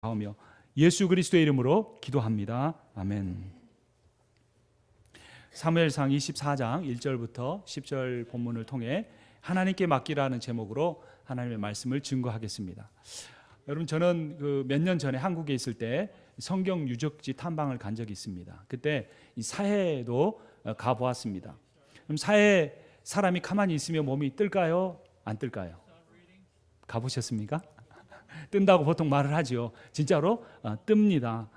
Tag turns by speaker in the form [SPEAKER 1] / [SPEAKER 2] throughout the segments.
[SPEAKER 1] 하며 예수 그리스도의 이름으로 기도합니다. 아멘. 사무엘상 24장 1절부터 10절 본문을 통해 하나님께 맡기라는 제목으로 하나님의 말씀을 증거하겠습니다. 여러분, 저는 몇 년 전에 한국에 있을 때 성경 유적지 탐방을 간 적이 있습니다. 그때 이 사해에도 가보았습니다. 그럼 사해 사람이 가만히 있으면 몸이 뜰까요? 안 뜰까요? 가보셨습니까? 뜬다고 보통 말을 하죠. 진짜로 뜹니다.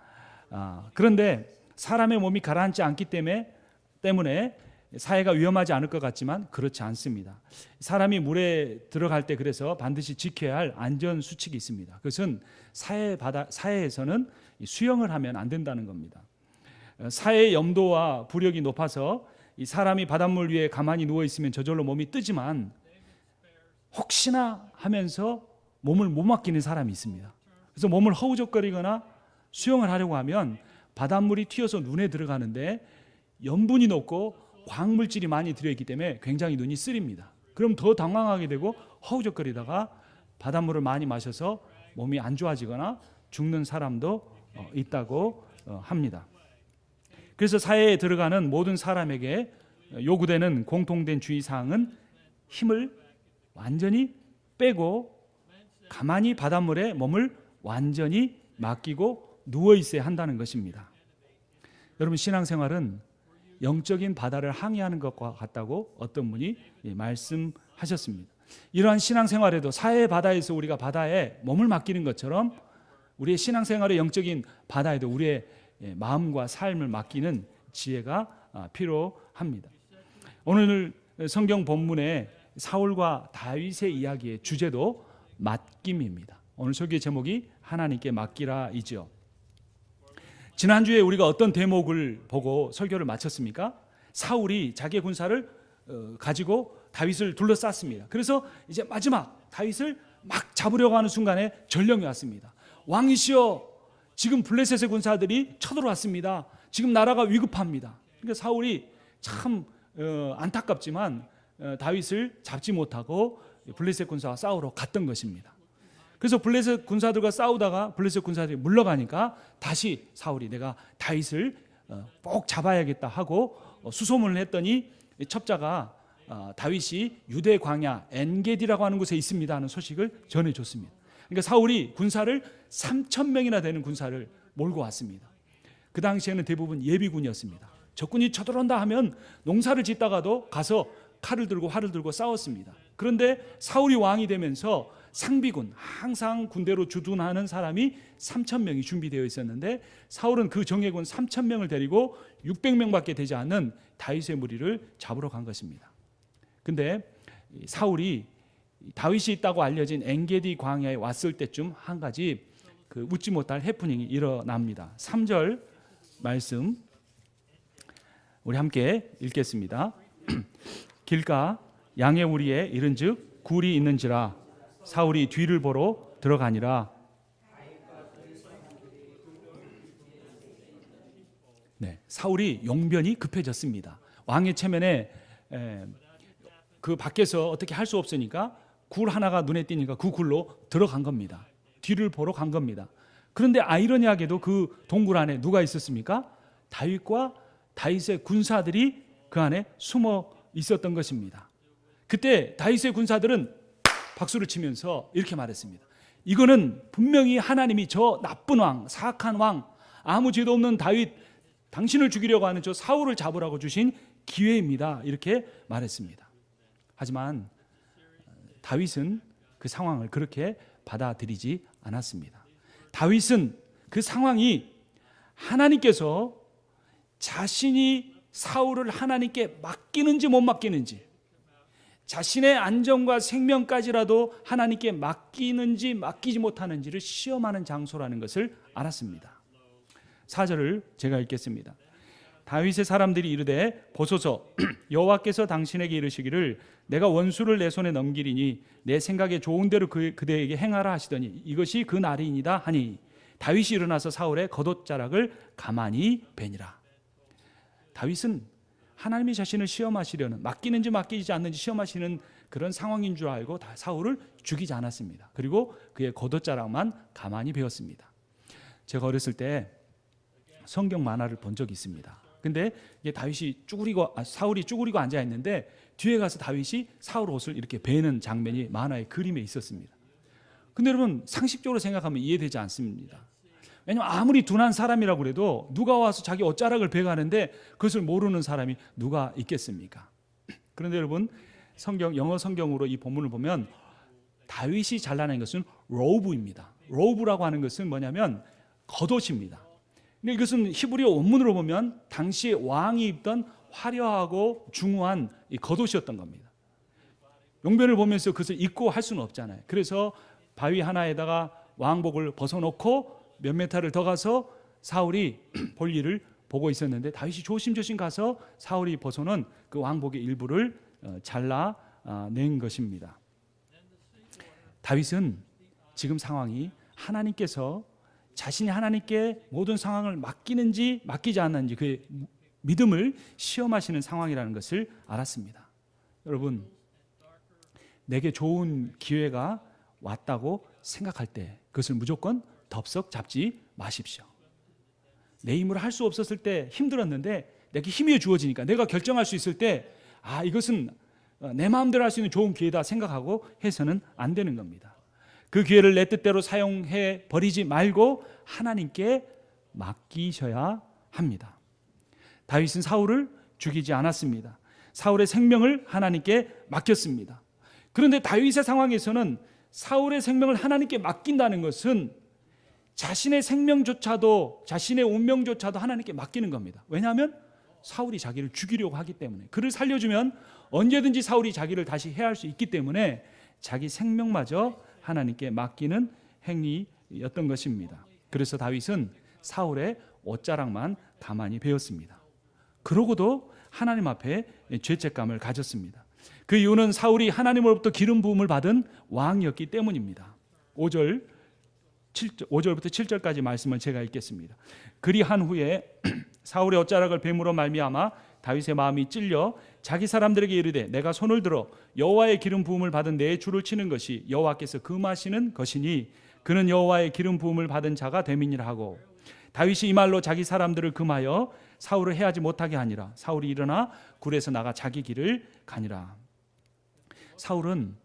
[SPEAKER 1] 그런데 사람의 몸이 가라앉지 않기 때문에 사해가 위험하지 않을 것 같지만 그렇지 않습니다. 사람이 물에 들어갈 때 그래서 반드시 지켜야 할 안전 수칙이 있습니다. 그것은 사해에서는 수영을 하면 안 된다는 겁니다. 사해의 염도와 부력이 높아서 이 사람이 바닷물 위에 가만히 누워 있으면 저절로 몸이 뜨지만 혹시나 하면서 몸을 못 맡기는 사람이 있습니다. 그래서 몸을 허우적거리거나 수영을 하려고 하면 바닷물이 튀어서 눈에 들어가는데 염분이 높고 광물질이 많이 들어있기 때문에 굉장히 눈이 쓰립니다. 그럼 더 당황하게 되고 허우적거리다가 바닷물을 많이 마셔서 몸이 안 좋아지거나 죽는 사람도 있다고 합니다. 그래서 사해에 들어가는 모든 사람에게 요구되는 공통된 주의사항은 힘을 완전히 빼고 가만히 바닷물에 몸을 완전히 맡기고 누워 있어야 한다는 것입니다. 여러분, 신앙생활은 영적인 바다를 항해하는 것과 같다고 어떤 분이 말씀하셨습니다. 이러한 신앙생활에도 사해 바다에서 우리가 바다에 몸을 맡기는 것처럼 우리의 신앙생활의 영적인 바다에도 우리의 마음과 삶을 맡기는 지혜가 필요합니다. 오늘 성경 본문의 사울과 다윗의 이야기의 주제도 맡김입니다. 오늘 설교의 제목이 하나님께 맡기라이죠. 지난주에 우리가 어떤 대목을 보고 설교를 마쳤습니까? 사울이 자기의 군사를 가지고 다윗을 둘러쌌습니다. 그래서 이제 마지막 다윗을 막 잡으려고 하는 순간에 전령이 왔습니다. 왕이시여, 지금 블레셋의 군사들이 쳐들어왔습니다. 지금 나라가 위급합니다. 그러니까 사울이 참 안타깝지만 다윗을 잡지 못하고 블레셋 군사와 싸우러 갔던 것입니다. 그래서 블레셋 군사들과 싸우다가 블레셋 군사들이 물러가니까 다시 사울이 내가 다윗을 꼭 잡아야겠다 하고 수소문을 했더니 첩자가 다윗이 유대 광야 엔게디라고 하는 곳에 있습니다 하는 소식을 전해줬습니다. 그러니까 사울이 군사를 3,000명이나 되는 군사를 몰고 왔습니다. 그 당시에는 대부분 예비군이었습니다. 적군이 쳐들어온다 하면 농사를 짓다가도 가서 칼을 들고 활을 들고 싸웠습니다. 그런데 사울이 왕이 되면서 상비군, 항상 군대로 주둔하는 사람이 3,000명이 준비되어 있었는데 사울은 그 정예군 3,000명을 데리고 600명밖에 되지 않는 다윗의 무리를 잡으러 간 것입니다. 근데 사울이 다윗이 있다고 알려진 엔게디 광야에 왔을 때쯤 한 가지 웃지 못할 해프닝이 일어납니다. 3절 말씀 우리 함께 읽겠습니다. 길가 양의 우리에 이른즉 굴이 있는지라 사울이 뒤를 보러 들어가니라. 네, 사울이 용변이 급해졌습니다. 왕의 체면에 그 밖에서 어떻게 할 수 없으니까 굴 하나가 눈에 띄니까 그 굴로 들어간 겁니다. 뒤를 보러 간 겁니다. 그런데 아이러니하게도 그 동굴 안에 누가 있었습니까? 다윗과 다윗의 군사들이 그 안에 숨어 있었던 것입니다. 그때 다윗의 군사들은 박수를 치면서 이렇게 말했습니다. 이거는 분명히 하나님이 저 나쁜 왕, 사악한 왕, 아무 죄도 없는 다윗, 당신을 죽이려고 하는 저 사울을 잡으라고 주신 기회입니다. 이렇게 말했습니다. 하지만 다윗은 그 상황을 그렇게 받아들이지 않았습니다. 다윗은 그 상황이 하나님께서 자신이 사울을 하나님께 맡기는지 못 맡기는지, 자신의 안전과 생명까지라도 하나님께 맡기는지 맡기지 못하는지를 시험하는 장소라는 것을 알았습니다. 4절을 제가 읽겠습니다. 다윗의 사람들이 이르되 보소서, 여호와께서 당신에게 이르시기를 내가 원수를 내 손에 넘기리니 내 생각에 좋은 대로 그대에게 행하라 하시더니 이것이 그 날이니이다 하니 다윗이 일어나서 사울의 겉옷자락을 가만히 베니라. 다윗은 하나님이 자신을 시험하시려는, 맡기는지 맡기지 않는지 시험하시는 그런 상황인 줄 알고 사울을 죽이지 않았습니다. 그리고 그의 겉옷자락만 가만히 베었습니다. 제가 어렸을 때 성경 만화를 본 적이 있습니다. 근데 이게 사울이 쭈그리고 앉아 있는데 뒤에 가서 다윗이 사울 옷을 이렇게 베는 장면이 만화의 그림에 있었습니다. 근데 여러분 상식적으로 생각하면 이해되지 않습니다. 왜냐하면 아무리 둔한 사람이라고 그래도 누가 와서 자기 옷자락을 베가는데 그것을 모르는 사람이 누가 있겠습니까? 그런데 여러분 영어 성경으로 이 본문을 보면 다윗이 잘라낸 것은 로브입니다. 로브라고 하는 것은 뭐냐면 겉옷입니다. 근데 이것은 히브리어 원문으로 보면 당시에 왕이 입던 화려하고 중후한 이 겉옷이었던 겁니다. 용변을 보면서 그것을 입고 할 수는 없잖아요. 그래서 바위 하나에다가 왕복을 벗어놓고 몇 메타를 더 가서 사울이 볼 일을 보고 있었는데 다윗이 조심조심 가서 사울이 벗어놓은 그 왕복의 일부를 잘라낸 것입니다. 다윗은 지금 상황이 하나님께서 자신이 하나님께 모든 상황을 맡기는지 맡기지 않는지 그 믿음을 시험하시는 상황이라는 것을 알았습니다. 여러분, 내게 좋은 기회가 왔다고 생각할 때 그것을 무조건 덥석 잡지 마십시오. 내 힘으로 할 수 없었을 때 힘들었는데 내게 힘이 주어지니까 내가 결정할 수 있을 때 이것은 내 마음대로 할 수 있는 좋은 기회다 생각하고 해서는 안 되는 겁니다. 그 기회를 내 뜻대로 사용해 버리지 말고 하나님께 맡기셔야 합니다. 다윗은 사울을 죽이지 않았습니다. 사울의 생명을 하나님께 맡겼습니다. 그런데 다윗의 상황에서는 사울의 생명을 하나님께 맡긴다는 것은 자신의 생명조차도 자신의 운명조차도 하나님께 맡기는 겁니다. 왜냐하면 사울이 자기를 죽이려고 하기 때문에 그를 살려주면 언제든지 사울이 자기를 다시 해할 수 있기 때문에 자기 생명마저 하나님께 맡기는 행위였던 것입니다. 그래서 다윗은 사울의 옷자락만 가만히 베었습니다. 그러고도 하나님 앞에 죄책감을 가졌습니다. 그 이유는 사울이 하나님으로부터 기름 부음을 받은 왕이었기 때문입니다. 5절부터 7절까지 말씀을 제가 읽겠습니다. 그리한 후에 사울의 옷자락을 뱀으로 말미암아 다윗의 마음이 찔려 자기 사람들에게 이르되 내가 손을 들어 여호와의 기름 부음을 받은 내 주를 치는 것이 여호와께서 금하시는 것이니 그는 여호와의 기름 부음을 받은 자가 됨이니라 하고 다윗이 이 말로 자기 사람들을 금하여 사울을 해하지 못하게 하니라. 사울이 일어나 굴에서 나가 자기 길을 가니라. 사울은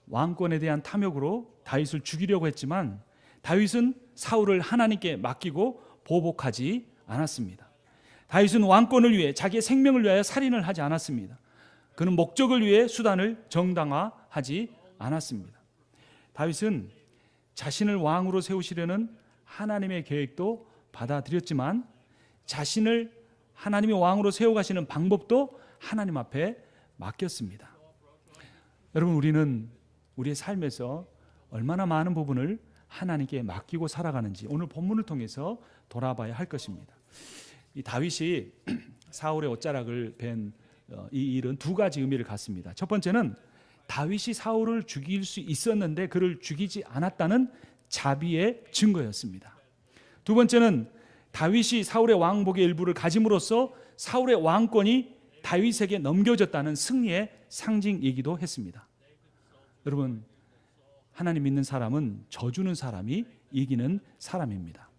[SPEAKER 1] 왕권에 대한 탐욕으로 다윗을 죽이려고 했지만 다윗은 사울을 하나님께 맡기고 보복하지 않았습니다. 다윗은 왕권을 위해 자기의 생명을 위하여 살인을 하지 않았습니다. 그는 목적을 위해 수단을 정당화하지 않았습니다. 다윗은 자신을 왕으로 세우시려는 하나님의 계획도 받아들였지만 자신을 하나님의 왕으로 세워가시는 방법도 하나님 앞에 맡겼습니다. 여러분, 우리는 우리의 삶에서 얼마나 많은 부분을 하나님께 맡기고 살아가는지 오늘 본문을 통해서 돌아봐야 할 것입니다. 이 다윗이 사울의 옷자락을 벤 이 일은 두 가지 의미를 갖습니다. 첫 번째는 다윗이 사울을 죽일 수 있었는데 그를 죽이지 않았다는 자비의 증거였습니다. 두 번째는 다윗이 사울의 왕복의 일부를 가짐으로써 사울의 왕권이 다윗에게 넘겨졌다는 승리의 상징이기도 했습니다. 여러분, 하나님 믿는 사람은 져주는 사람이 이기는 사람입니다.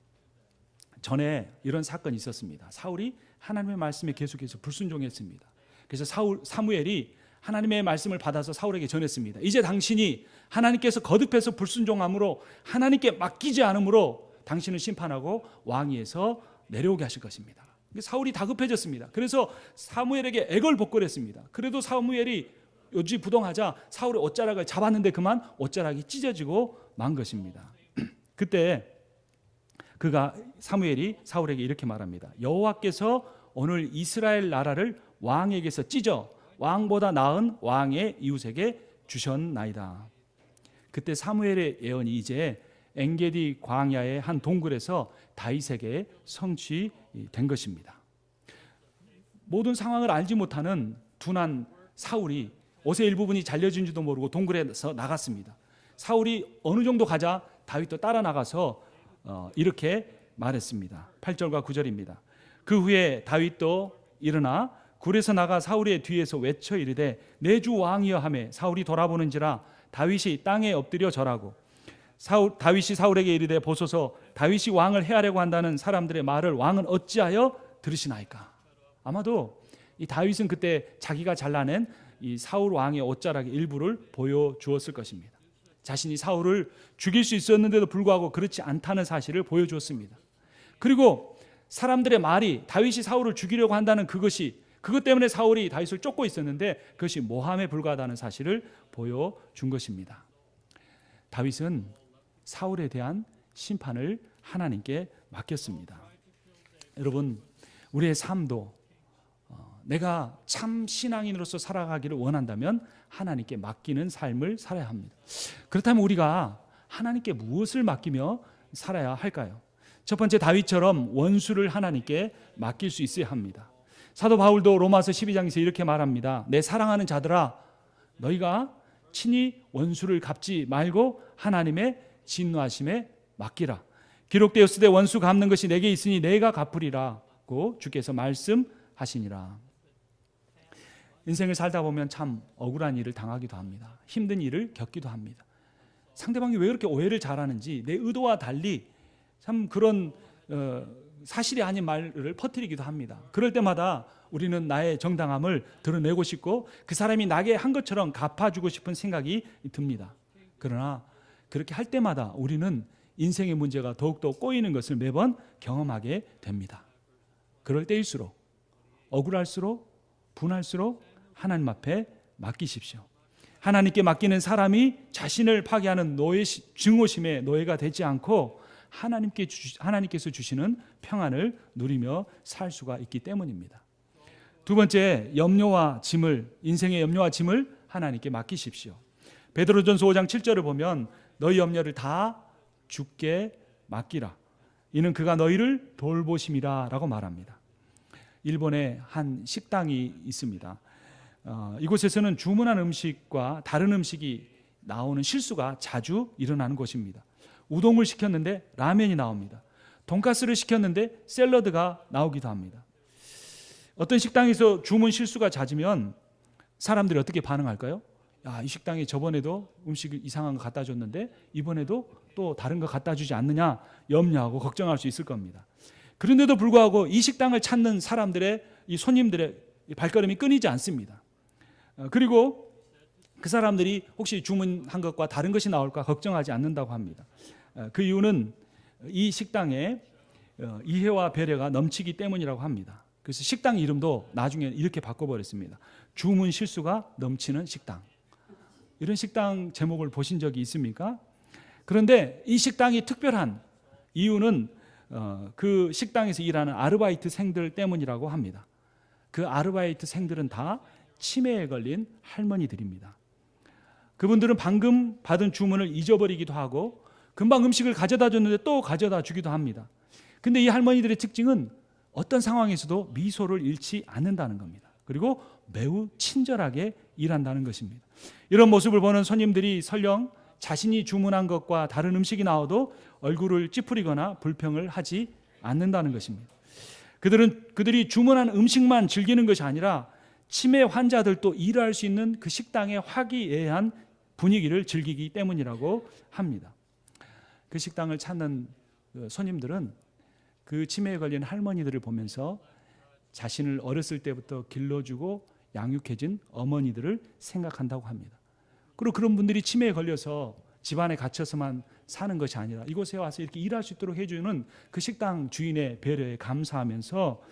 [SPEAKER 1] 전에 이런 사건이 있었습니다. 사울이 하나님의 말씀에 계속해서 불순종했습니다. 그래서 사무엘이 하나님의 말씀을 받아서 사울에게 전했습니다. 이제 당신이 하나님께서 거듭해서 불순종함으로 하나님께 맡기지 않으므로 당신을 심판하고 왕위에서 내려오게 하실 것입니다. 사울이 다급해졌습니다. 그래서 사무엘에게 애걸복걸했습니다. 그래도 사무엘이 요지부동하자 사울의 옷자락을 잡았는데 그만 옷자락이 찢어지고 만 것입니다. 그때 사무엘이 사울에게 이렇게 말합니다. 여호와께서 오늘 이스라엘 나라를 왕에게서 찢어 왕보다 나은 왕의 이웃에게 주셨나이다. 그때 사무엘의 예언이 이제 엔게디 광야의 한 동굴에서 다윗에게 성취된 것입니다. 모든 상황을 알지 못하는 둔한 사울이 옷의 일부분이 잘려진지도 모르고 동굴에서 나갔습니다. 사울이 어느 정도 가자 다윗도 따라 나가서 이렇게 말했습니다. 8절과 9절입니다. 그 후에 다윗도 일어나 굴에서 나가 사울의 뒤에서 외쳐 이르되 내 주 왕이여 하매 사울이 돌아보는지라 다윗이 땅에 엎드려 절하고 다윗이 사울에게 이르되 보소서 다윗이 왕을 해하려고 한다는 사람들의 말을 왕은 어찌하여 들으시나이까? 아마도 이 다윗은 그때 자기가 잘라낸 이 사울 왕의 옷자락의 일부를 보여주었을 것입니다. 자신이 사울을 죽일 수 있었는데도 불구하고 그렇지 않다는 사실을 보여주었습니다. 그리고 사람들의 말이 다윗이 사울을 죽이려고 한다는 그것 때문에 사울이 다윗을 쫓고 있었는데 그것이 모함에 불과하다는 사실을 보여준 것입니다. 다윗은 사울에 대한 심판을 하나님께 맡겼습니다. 여러분, 우리의 삶도 내가 참 신앙인으로서 살아가기를 원한다면 하나님께 맡기는 삶을 살아야 합니다. 그렇다면 우리가 하나님께 무엇을 맡기며 살아야 할까요? 첫 번째, 다윗처럼 원수를 하나님께 맡길 수 있어야 합니다. 사도 바울도 로마서 12장에서 이렇게 말합니다. 내 사랑하는 자들아, 너희가 친히 원수를 갚지 말고 하나님의 진노하심에 맡기라. 기록되었으되 원수 갚는 것이 내게 있으니 내가 갚으리라고 주께서 말씀하시니라. 인생을 살다 보면 참 억울한 일을 당하기도 합니다. 힘든 일을 겪기도 합니다. 상대방이 왜 그렇게 오해를 잘하는지 내 의도와 달리 참 그런 사실이 아닌 말을 퍼뜨리기도 합니다. 그럴 때마다 우리는 나의 정당함을 드러내고 싶고 그 사람이 나게 한 것처럼 갚아주고 싶은 생각이 듭니다. 그러나 그렇게 할 때마다 우리는 인생의 문제가 더욱더 꼬이는 것을 매번 경험하게 됩니다. 그럴 때일수록 억울할수록 분할수록 하나님 앞에 맡기십시오. 하나님께 맡기는 사람이 자신을 파괴하는 증오심의 노예가 되지 않고 하나님께서 주시는 평안을 누리며 살 수가 있기 때문입니다. 두 번째, 인생의 염려와 짐을 하나님께 맡기십시오. 베드로전서 5장 7절을 보면 너희 염려를 다 주께 맡기라. 이는 그가 너희를 돌보심이라 라고 말합니다. 일본에 한 식당이 있습니다. 이곳에서는 주문한 음식과 다른 음식이 나오는 실수가 자주 일어나는 곳입니다. 우동을 시켰는데 라면이 나옵니다. 돈가스를 시켰는데 샐러드가 나오기도 합니다. 어떤 식당에서 주문 실수가 잦으면 사람들이 어떻게 반응할까요? 야, 이 식당에 저번에도 음식을 이상한 거 갖다 줬는데 이번에도 또 다른 거 갖다 주지 않느냐 염려하고 걱정할 수 있을 겁니다. 그런데도 불구하고 이 식당을 찾는 사람들의 이 손님들의 발걸음이 끊이지 않습니다. 그리고 그 사람들이 혹시 주문한 것과 다른 것이 나올까 걱정하지 않는다고 합니다. 그 이유는 이 식당에 이해와 배려가 넘치기 때문이라고 합니다. 그래서 식당 이름도 나중에 이렇게 바꿔버렸습니다. 주문 실수가 넘치는 식당. 이런 식당 제목을 보신 적이 있습니까? 그런데 이 식당이 특별한 이유는 그 식당에서 일하는 아르바이트생들 때문이라고 합니다. 그 아르바이트생들은 다 치매에 걸린 할머니들입니다. 그분들은 방금 받은 주문을 잊어버리기도 하고 금방 음식을 가져다 줬는데 또 가져다 주기도 합니다. 근데 이 할머니들의 특징은 어떤 상황에서도 미소를 잃지 않는다는 겁니다. 그리고 매우 친절하게 일한다는 것입니다. 이런 모습을 보는 손님들이 설령 자신이 주문한 것과 다른 음식이 나와도 얼굴을 찌푸리거나 불평을 하지 않는다는 것입니다. 그들이 주문한 음식만 즐기는 것이 아니라 치매 환자들도 일할 수 있는 그 식당의 화기애애한 분위기를 즐기기 때문이라고 합니다. 그 식당을 찾는 손님들은 그 치매에 걸린 할머니들을 보면서 자신을 어렸을 때부터 길러주고 양육해준 어머니들을 생각한다고 합니다. 그리고 그런 분들이 치매에 걸려서 집안에 갇혀서만 사는 것이 아니라 이곳에 와서 이렇게 일할 수 있도록 해주는 그 식당 주인의 배려에 감사하면서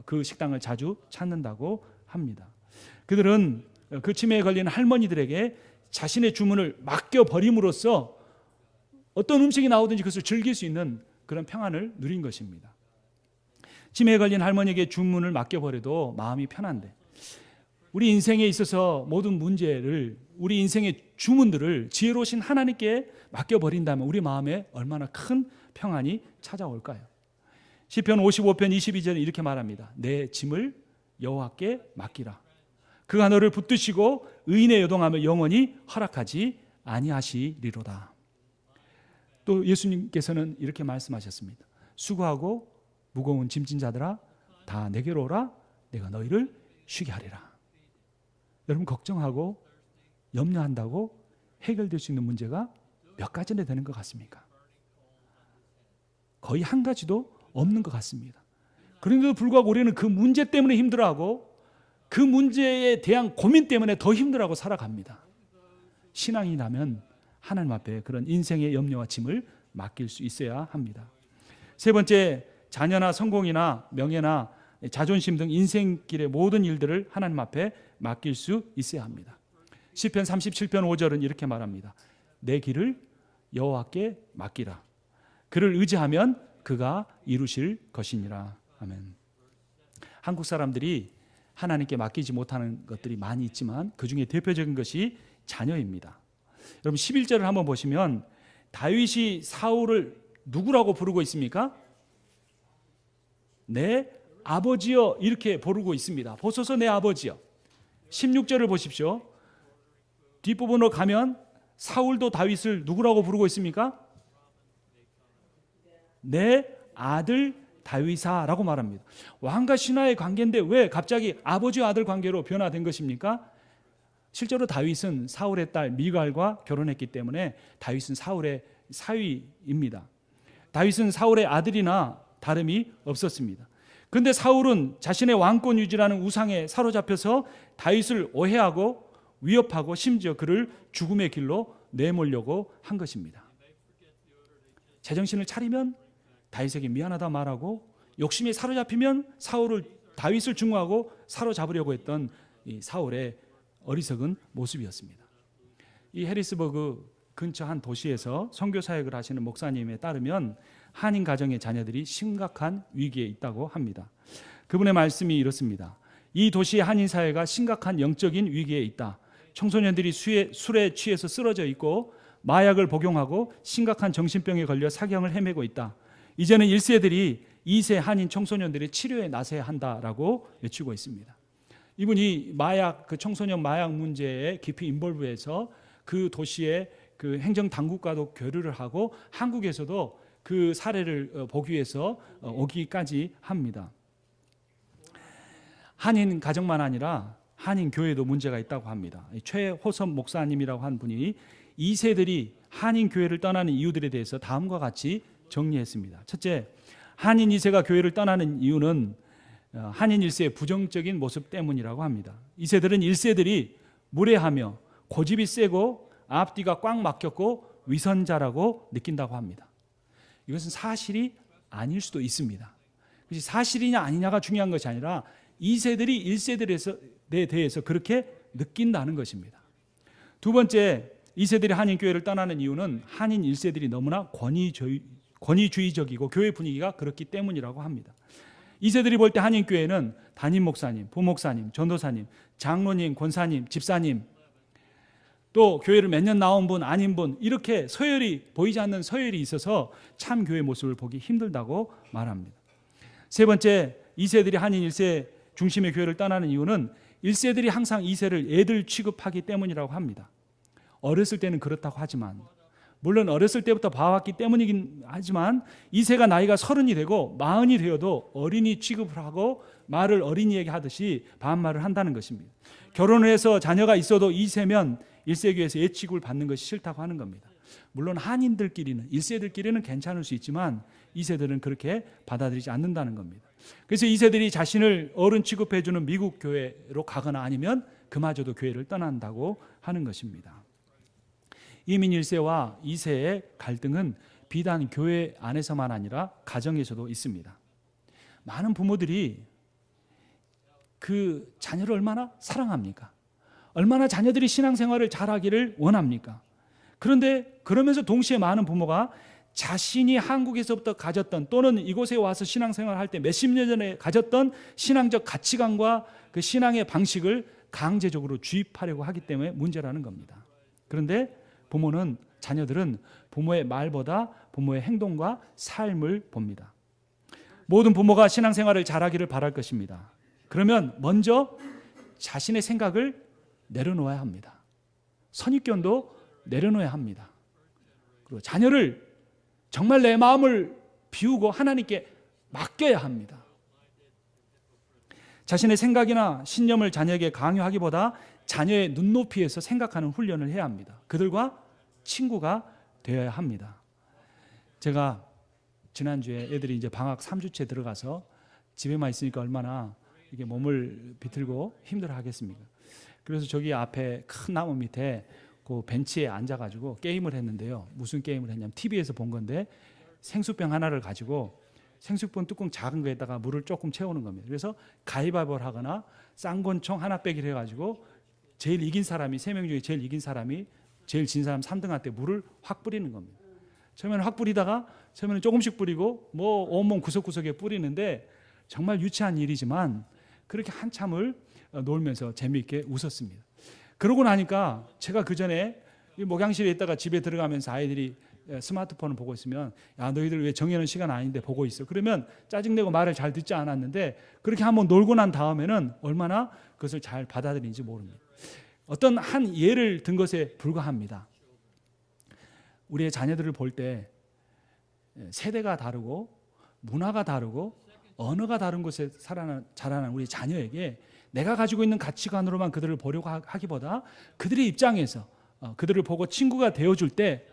[SPEAKER 1] 그 식당을 자주 찾는다고 합니다. 그들은 그 치매에 걸린 할머니들에게 자신의 주문을 맡겨버림으로써 어떤 음식이 나오든지 그것을 즐길 수 있는 그런 평안을 누린 것입니다. 치매에 걸린 할머니에게 주문을 맡겨버려도 마음이 편한데 우리 인생에 있어서 모든 문제를 우리 인생의 주문들을 지혜로우신 하나님께 맡겨버린다면 우리 마음에 얼마나 큰 평안이 찾아올까요? 시편 55편 22절에 이렇게 말합니다. 내 짐을 여호와께 맡기라. 그가 너를 붙드시고 의인의 요동함을 영원히 허락하지 아니하시리로다. 또 예수님께서는 이렇게 말씀하셨습니다. 수고하고 무거운 짐진 자들아 다 내게로 오라. 내가 너희를 쉬게 하리라. 여러분 걱정하고 염려한다고 해결될 수 있는 문제가 몇 가지나 되는 것 같습니까? 거의 한 가지도 없는 것 같습니다. 그런데도 불구하고 우리는 그 문제 때문에 힘들어하고 그 문제에 대한 고민 때문에 더 힘들어하고 살아갑니다. 신앙이라면 하나님 앞에 그런 인생의 염려와 짐을 맡길 수 있어야 합니다. 세 번째, 자녀나 성공이나 명예나 자존심 등 인생길의 모든 일들을 하나님 앞에 맡길 수 있어야 합니다. 시편 37편 5절은 이렇게 말합니다. 내 길을 여호와께 맡기라. 그를 의지하면 그가 이루실 것이니라. 아멘. 한국 사람들이 하나님께 맡기지 못하는 것들이 많이 있지만 그 중에 대표적인 것이 자녀입니다. 여러분 11절을 한번 보시면 다윗이 사울을 누구라고 부르고 있습니까? 내 아버지여 이렇게 부르고 있습니다. 보소서 내 아버지여. 16절을 보십시오. 뒷부분으로 가면 사울도 다윗을 누구라고 부르고 있습니까? 내 아들 다윗아라고 말합니다. 왕과 신하의 관계인데 왜 갑자기 아버지와 아들 관계로 변화된 것입니까? 실제로 다윗은 사울의 딸 미갈과 결혼했기 때문에 다윗은 사울의 사위입니다. 다윗은 사울의 아들이나 다름이 없었습니다. 그런데 사울은 자신의 왕권 유지라는 우상에 사로잡혀서 다윗을 오해하고 위협하고 심지어 그를 죽음의 길로 내몰려고 한 것입니다. 제정신을 차리면 다윗에게 미안하다 말하고 욕심에 사로잡히면 다윗을 증오하고 사로잡으려고 했던 이 사울의 어리석은 모습이었습니다. 이 해리스버그 근처 한 도시에서 선교 사역을 하시는 목사님에 따르면 한인 가정의 자녀들이 심각한 위기에 있다고 합니다. 그분의 말씀이 이렇습니다. 이 도시의 한인 사회가 심각한 영적인 위기에 있다. 청소년들이 술에 취해서 쓰러져 있고 마약을 복용하고 심각한 정신병에 걸려 사경을 헤매고 있다. 이제는 1세들이 2세 한인 청소년들의 치료에 나서야 한다라고 외치고 있습니다. 이분이 그 청소년 마약 문제에 깊이 인볼브해서 그 도시의 그 행정 당국과도 교류를 하고 한국에서도 그 사례를 보기 위해서 오기까지 합니다. 한인 가정만 아니라 한인 교회도 문제가 있다고 합니다. 최호섭 목사님이라고 한 분이 2세들이 한인 교회를 떠나는 이유들에 대해서 다음과 같이 정리했습니다. 첫째, 한인 2세가 교회를 떠나는 이유는 한인 1세의 부정적인 모습 때문이라고 합니다. 2세들은 1세들이 무례하며 고집이 세고 앞뒤가 꽉 막혔고 위선자라고 느낀다고 합니다. 이것은 사실이 아닐 수도 있습니다. 그것이 사실이냐 아니냐가 중요한 것이 아니라 2세들이 1세들에 대해서 그렇게 느낀다는 것입니다. 두 번째, 2세들이 한인 교회를 떠나는 이유는 한인 1세들이 너무나 권위주의적이고 교회 분위기가 그렇기 때문이라고 합니다. 2세들이 볼 때 한인 교회는 담임 목사님, 부목사님, 전도사님, 장로님, 권사님, 집사님, 또 교회를 몇 년 나온 분 아닌 분 이렇게 보이지 않는 서열이 있어서 참 교회 모습을 보기 힘들다고 말합니다. 세 번째, 2세들이 한인 1세 중심의 교회를 떠나는 이유는 1세들이 항상 2세를 애들 취급하기 때문이라고 합니다. 어렸을 때는 그렇다고 하지만 물론 어렸을 때부터 봐왔기 때문이긴 하지만 2세가 나이가 30이 되고 40이 되어도 어린이 취급을 하고 말을 어린이에게 하듯이 반말을 한다는 것입니다. 결혼을 해서 자녀가 있어도 2세면 1세교회에서 애 취급을 받는 것이 싫다고 하는 겁니다. 물론 한인들끼리는 1세들끼리는 괜찮을 수 있지만 2세들은 그렇게 받아들이지 않는다는 겁니다. 그래서 2세들이 자신을 어른 취급해주는 미국 교회로 가거나 아니면 그마저도 교회를 떠난다고 하는 것입니다. 이민 1세와 2세의 갈등은 비단 교회 안에서만 아니라 가정에서도 있습니다. 많은 부모들이 그 자녀를 얼마나 사랑합니까? 얼마나 자녀들이 신앙생활을 잘하기를 원합니까? 그런데 그러면서 동시에 많은 부모가 자신이 한국에서부터 가졌던 또는 이곳에 와서 신앙생활을 할 때 몇십 년 전에 가졌던 신앙적 가치관과 그 신앙의 방식을 강제적으로 주입하려고 하기 때문에 문제라는 겁니다. 그런데 자녀들은 부모의 말보다 부모의 행동과 삶을 봅니다. 모든 부모가 신앙생활을 잘하기를 바랄 것입니다. 그러면 먼저 자신의 생각을 내려놓아야 합니다. 선입견도 내려놓아야 합니다. 그리고 자녀를 정말 내 마음을 비우고 하나님께 맡겨야 합니다. 자신의 생각이나 신념을 자녀에게 강요하기보다 자녀의 눈높이에서 생각하는 훈련을 해야 합니다. 그들과 친구가 되어야 합니다. 제가 지난주에 애들이 이제 방학 3주째 들어가서 집에만 있으니까 얼마나 이게 몸을 비틀고 힘들어 하겠습니까? 그래서 저기 앞에 큰 나무 밑에 그 벤치에 앉아가지고 게임을 했는데요. 무슨 게임을 했냐면 TV에서 본 건데 생수병 하나를 가지고 생수병 뚜껑 작은 거에다가 물을 조금 채우는 겁니다. 그래서 가위바위보를 하거나 쌍권총 하나 빼기를 해가지고 제일 이긴 사람이, 3명 중에 제일 이긴 사람이 제일 진 사람 3등한테 물을 확 뿌리는 겁니다. 처음에는 확 뿌리다가 처음에는 조금씩 뿌리고 뭐 온몸 구석구석에 뿌리는데 정말 유치한 일이지만 그렇게 한참을 놀면서 재미있게 웃었습니다. 그러고 나니까 제가 그 전에 목양실에 있다가 집에 들어가면서 아이들이 스마트폰을 보고 있으면 야 너희들 왜 정해놓은 시간 아닌데 보고 있어? 그러면 짜증내고 말을 잘 듣지 않았는데 그렇게 한번 놀고 난 다음에는 얼마나 그것을 잘 받아들이는지 모릅니다. 어떤 한 예를 든 것에 불과합니다. 우리의 자녀들을 볼 때 세대가 다르고 문화가 다르고 언어가 다른 곳에 자라난 우리 자녀에게 내가 가지고 있는 가치관으로만 그들을 보려고 하기보다 그들의 입장에서 그들을 보고 친구가 되어줄 때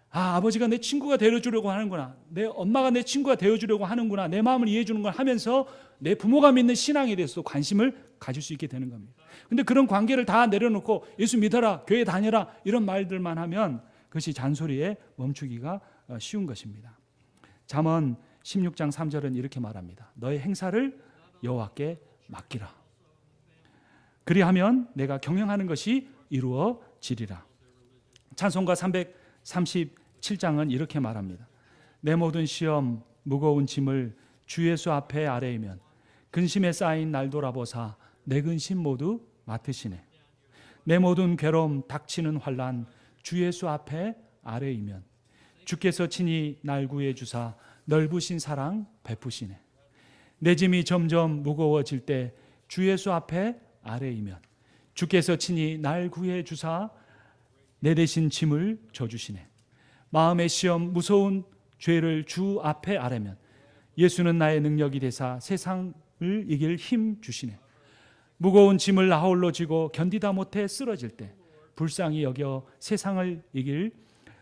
[SPEAKER 1] 아버지가 내 친구가 되어주려고 하는구나, 내 엄마가 내 친구가 되어주려고 하는구나, 내 마음을 이해해 주는 걸 하면서 내 부모가 믿는 신앙에 대해서도 관심을 가질 수 있게 되는 겁니다. 근데 그런 관계를 다 내려놓고 예수 믿어라, 교회 다녀라 이런 말들만 하면 그것이 잔소리에 멈추기가 쉬운 것입니다. 잠언 16장 3절은 이렇게 말합니다. 너의 행사를 여호와께 맡기라. 그리하면 내가 경영하는 것이 이루어지리라. 찬송가 337장은 이렇게 말합니다. 내 모든 시험 무거운 짐을 주 예수 앞에 아뢰이면 근심에 쌓인 날 돌아보사 내 근심 모두 맡으시네. 내 모든 괴로움 닥치는 환난 주 예수 앞에 아뢰이면 주께서 친히 날 구해 주사 넓으신 사랑 베푸시네. 내 짐이 점점 무거워질 때 주 예수 앞에 아뢰이면 주께서 친히 날 구해 주사 내 대신 짐을 져주시네. 마음의 시험 무서운 죄를 주 앞에 아뢰면 예수는 나의 능력이 되사 세상을 이길 힘 주시네. 무거운 짐을 나 홀로 지고 견디다 못해 쓰러질 때 불쌍히 여겨 세상을 이길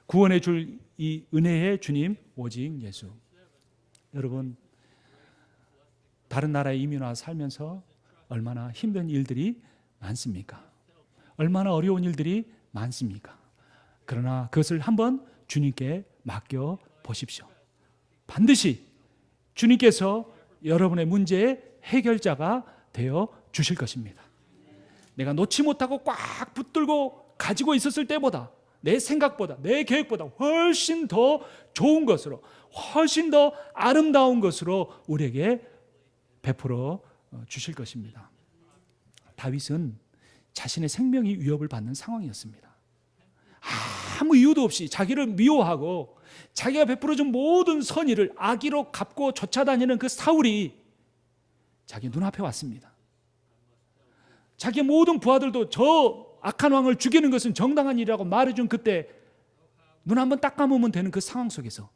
[SPEAKER 1] 구원해 줄 이 은혜의 주님 오직 예수. 여러분, 다른 나라에 이민 와 살면서 얼마나 힘든 일들이 많습니까? 얼마나 어려운 일들이 많습니까? 그러나 그것을 한번 주님께 맡겨 보십시오. 반드시 주님께서 여러분의 문제의 해결자가 되어 주실 것입니다. 내가 놓지 못하고 꽉 붙들고 가지고 있었을 때보다 내 생각보다 내 계획보다 훨씬 더 좋은 것으로 훨씬 더 아름다운 것으로 우리에게 베풀어 주실 것입니다. 다윗은 자신의 생명이 위협을 받는 상황이었습니다. 아무 이유도 없이 자기를 미워하고 자기가 베풀어준 모든 선의를 악의로 갚고 쫓아다니는 그 사울이 자기 눈앞에 왔습니다. 자기의 모든 부하들도 저 악한 왕을 죽이는 것은 정당한 일이라고 말해준 그때 눈 한번 딱 감으면 되는 그 상황 속에서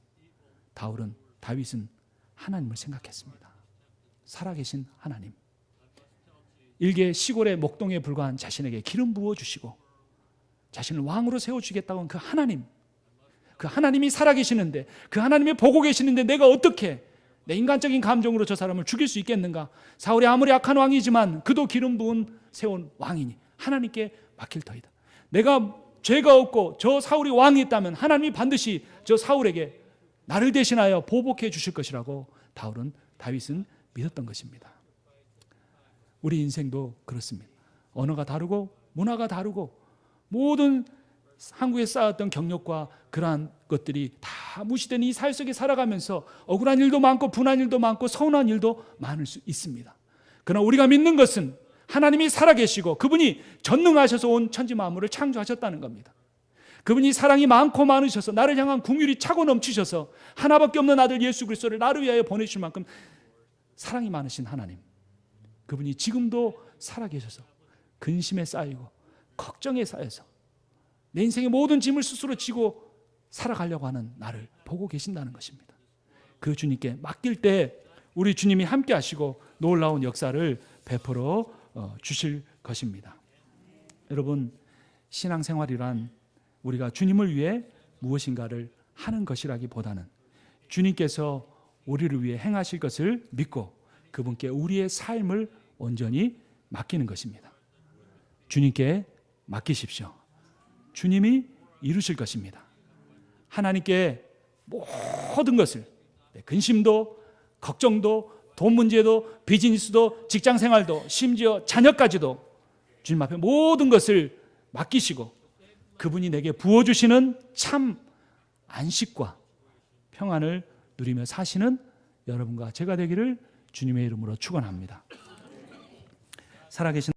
[SPEAKER 1] 다윗은 하나님을 생각했습니다. 살아계신 하나님, 일개 시골의 목동에 불과한 자신에게 기름 부어주시고 자신을 왕으로 세워주겠다고 한 그 하나님, 그 하나님이 살아계시는데, 그 하나님이 보고 계시는데 내가 어떻게 내 인간적인 감정으로 저 사람을 죽일 수 있겠는가? 사울이 아무리 악한 왕이지만 그도 기름 부은 세운 왕이니 하나님께 맡길 터이다. 내가 죄가 없고 저 사울이 왕이 있다면 하나님이 반드시 저 사울에게 나를 대신하여 보복해 주실 것이라고 다윗은 믿었던 것입니다. 우리 인생도 그렇습니다. 언어가 다르고 문화가 다르고 모든 한국에 쌓았던 경력과 그러한 것들이 다 무시된 이 사회 속에 살아가면서 억울한 일도 많고 분한 일도 많고 서운한 일도 많을 수 있습니다. 그러나 우리가 믿는 것은 하나님이 살아계시고 그분이 전능하셔서 온 천지 만물을 창조하셨다는 겁니다. 그분이 사랑이 많고 많으셔서 나를 향한 긍휼이 차고 넘치셔서 하나밖에 없는 아들 예수 그리스도를 나를 위하여 보내실 만큼 사랑이 많으신 하나님, 그분이 지금도 살아계셔서 근심에 쌓이고 걱정에 쌓여서 내 인생의 모든 짐을 스스로 지고 살아가려고 하는 나를 보고 계신다는 것입니다. 그 주님께 맡길 때 우리 주님이 함께 하시고 놀라운 역사를 베풀어 주실 것입니다. 여러분, 신앙생활이란 우리가 주님을 위해 무엇인가를 하는 것이라기보다는 주님께서 우리를 위해 행하실 것을 믿고 그분께 우리의 삶을 온전히 맡기는 것입니다. 주님께 맡기십시오. 주님이 이루실 것입니다. 하나님께 모든 것을, 근심도, 걱정도, 돈 문제도, 비즈니스도, 직장 생활도, 심지어 자녀까지도 주님 앞에 모든 것을 맡기시고 그분이 내게 부어주시는 참 안식과 평안을 누리며 사시는 여러분과 제가 되기를 주님의 이름으로 축원합니다. 살아계신